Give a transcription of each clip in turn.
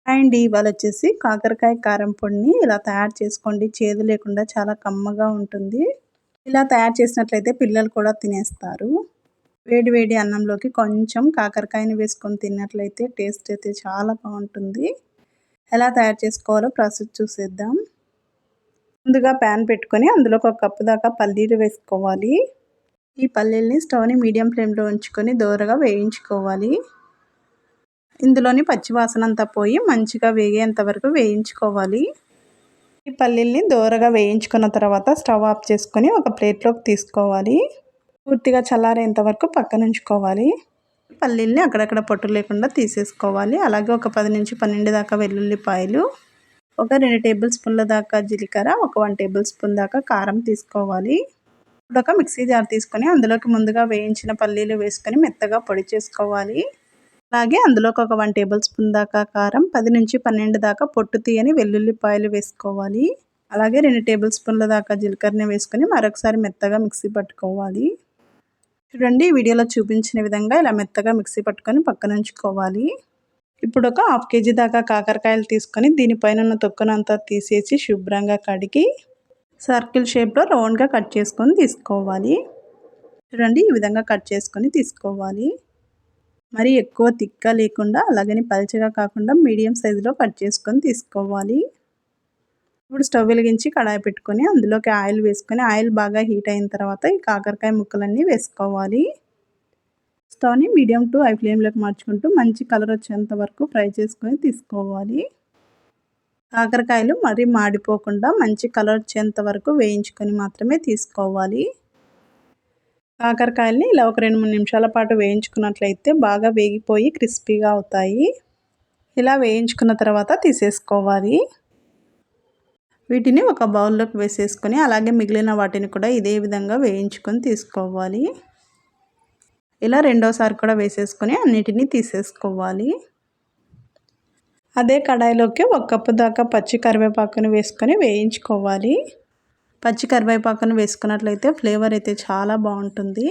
And ఇవాళ వచ్చేసి కాకరకాయ కారం పొడిని ఇలా తయారు చేసుకోండి. చేదు లేకుండా చాలా కమ్మగా ఉంటుంది. ఇలా తయారు చేసినట్లయితే పిల్లలు కూడా తినేస్తారు. వేడి వేడి అన్నంలోకి కొంచెం కాకరకాయని వేసుకొని తిన్నట్లయితే టేస్ట్ అయితే చాలా బాగుంటుంది. ఎలా తయారు చేసుకోవాలో ప్రాసెస్ చూసేద్దాం. ముందుగా ప్యాన్ పెట్టుకొని అందులోకి 1 కప్పు దాకా పల్లీలు వేసుకోవాలి. ఈ పల్లీల్ని స్టవ్ని మీడియం ఫ్లేమ్లో ఉంచుకొని దోరగా వేయించుకోవాలి. ఇందులోని పచ్చివాసన అంతా పోయి మంచిగా వేగేంత వరకు వేయించుకోవాలి. ఈ పల్లీల్ని దోరగా వేయించుకున్న తర్వాత స్టవ్ ఆఫ్ చేసుకొని ఒక ప్లేట్లోకి తీసుకోవాలి. పూర్తిగా చల్లారేంత వరకు పక్కన ఉంచుకోవాలి. పల్లీల్ని అక్కడక్కడ పొట్టు లేకుండా తీసేసుకోవాలి. అలాగే ఒక 10 నుంచి 12 దాకా వెల్లుల్లిపాయలు, ఒక 2 టేబుల్ స్పూన్ల దాకా జీలకర్ర, ఒక 1 టేబుల్ స్పూన్ దాకా కారం తీసుకోవాలి. ఇప్పుడు ఒక మిక్సీ జార్ తీసుకొని అందులోకి ముందుగా వేయించిన పల్లీలు వేసుకొని మెత్తగా పొడి చేసుకోవాలి. అలాగే అందులోకి ఒక 1 టేబుల్ స్పూన్ దాకా కారం, 10 నుంచి 12 దాకా పొట్టు తీయని వెల్లుల్లిపాయలు వేసుకోవాలి. అలాగే 2 టేబుల్ స్పూన్ల దాకా జీలకర్రని వేసుకొని మరొకసారి మెత్తగా మిక్సీ పట్టుకోవాలి. చూడండి, వీడియోలో చూపించిన విధంగా ఇలా మెత్తగా మిక్సీ పట్టుకొని పక్కన ఉంచుకోవాలి. ఇప్పుడు ఒక 1/2 కేజీ దాకా కాకరకాయలు తీసుకొని దీనిపైన ఉన్న తొక్కనంతా తీసేసి శుభ్రంగా కడిగి సర్కిల్ షేప్లో రౌండ్గా కట్ చేసుకొని తీసుకోవాలి. చూడండి, ఈ విధంగా కట్ చేసుకొని తీసుకోవాలి. మరి ఎక్కువ తిక్క లేకుండా అలాగని పల్చగా కాకుండా మీడియం సైజులో కట్ చేసుకొని తీసుకోవాలి. ఇప్పుడు స్టవ్ వెలిగించి కడాయి పెట్టుకొని అందులోకి ఆయిల్ వేసుకొని ఆయిల్ బాగా హీట్ అయిన తర్వాత ఈ కాకరకాయ ముక్కలన్నీ వేసుకోవాలి. స్టవ్ని మీడియం టు హై ఫ్లేమ్లోకి మార్చుకుంటూ మంచి కలర్ వచ్చేంత వరకు ఫ్రై చేసుకొని తీసుకోవాలి. కాకరకాయలు మరీ మాడిపోకుండా మంచి కలర్ వచ్చేంత వరకు వేయించుకొని మాత్రమే తీసుకోవాలి. కాకరకాయల్ని ఇలా ఒక 2-3 నిమిషాల పాటు వేయించుకున్నట్లయితే బాగా వేగిపోయి క్రిస్పీగా అవుతాయి. ఇలా వేయించుకున్న తర్వాత తీసేసుకోవాలి. వీటిని ఒక బౌల్లోకి వేసేసుకొని అలాగే మిగిలిన వాటిని కూడా ఇదే విధంగా వేయించుకొని తీసుకోవాలి. ఇలా రెండోసారి కూడా వేసేసుకొని అన్నిటినీ తీసేసుకోవాలి. అదే కడాయిలోకి 1 కప్పు దాకా పచ్చి కరివేపాకుని వేసుకొని వేయించుకోవాలి. పచ్చి కరివేపాకును వేసుకున్నట్లయితే ఫ్లేవర్ అయితే చాలా బాగుంటుంది.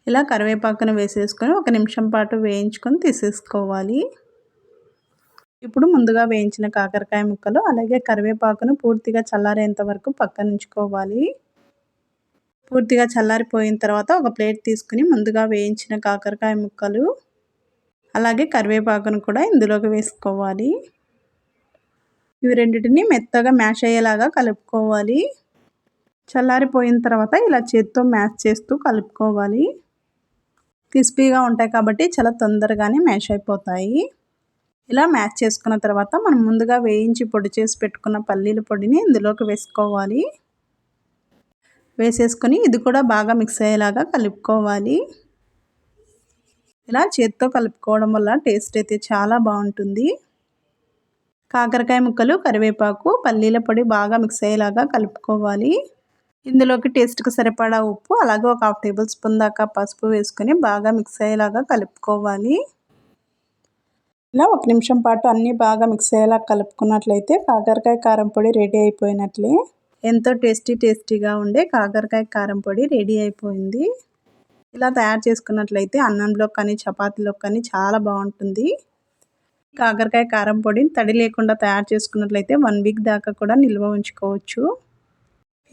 ఇలా కరివేపాకును వేసేసుకొని 1 నిమిషం పాటు వేయించుకొని తీసేసుకోవాలి. ఇప్పుడు ముందుగా వేయించిన కాకరకాయ ముక్కలు అలాగే కరివేపాకును పూర్తిగా చల్లారేంత వరకు పక్కన ఉంచుకోవాలి. పూర్తిగా చల్లారిపోయిన తర్వాత ఒక ప్లేట్ తీసుకుని ముందుగా వేయించిన కాకరకాయ ముక్కలు అలాగే కరివేపాకును కూడా ఇందులోకి వేసుకోవాలి. ఇవి రెండింటిని మెత్తగా మ్యాష్ అయ్యేలాగా కలుపుకోవాలి. చల్లారిపోయిన తర్వాత ఇలా చేత్తో మ్యాష్ చేస్తూ కలుపుకోవాలి. క్రిస్పీగా ఉంటాయి కాబట్టి చాలా తొందరగానే మ్యాష్ అయిపోతాయి. ఇలా మ్యాష్ చేసుకున్న తర్వాత మనం ముందుగా వేయించి పొడి చేసి పెట్టుకున్న పల్లీల పొడిని ఇందులోకి వేసుకోవాలి. వేసేసుకొని ఇది కూడా బాగా మిక్స్ అయ్యేలాగా కలుపుకోవాలి. ఇలా చేత్తో కలుపుకోవడం వల్ల టేస్ట్ అయితే చాలా బాగుంటుంది. కాకరకాయ ముక్కలు, కరివేపాకు, పల్లీల పొడి బాగా మిక్స్ అయ్యేలాగా కలుపుకోవాలి. ఇందులోకి టేస్ట్కి సరిపడా ఉప్పు అలాగే ఒక 1/2 టేబుల్ స్పూన్ దాకా పసుపు వేసుకొని బాగా మిక్స్ అయ్యేలాగా కలుపుకోవాలి. ఇలా 1 నిమిషం పాటు అన్నీ బాగా మిక్స్ అయ్యేలా కలుపుకున్నట్లయితే కాకరకాయ కారం పొడి రెడీ అయిపోయినట్లే. ఎంతో టేస్టీగా ఉండే కాకరకాయ కారం పొడి రెడీ అయిపోయింది. ఇలా తయారు చేసుకున్నట్లయితే అన్నంలో కానీ చపాతీలో కానీ చాలా బాగుంటుంది. కాకరకాయ కారం పొడిని తడి లేకుండా తయారు చేసుకున్నట్లయితే 1 వీక్ దాకా కూడా నిల్వ ఉంచుకోవచ్చు.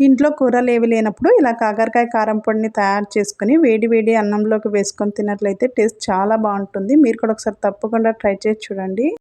ఇంట్లో కూరలు ఏవి లేనప్పుడు ఇలా కాకరకాయ కారం పొడిని తయారు చేసుకొని వేడి అన్నంలోకి వేసుకొని తిన్నట్లయితే టేస్ట్ చాలా బాగుంటుంది. మీరు కూడా ఒకసారి తప్పకుండా ట్రై చేసి చూడండి.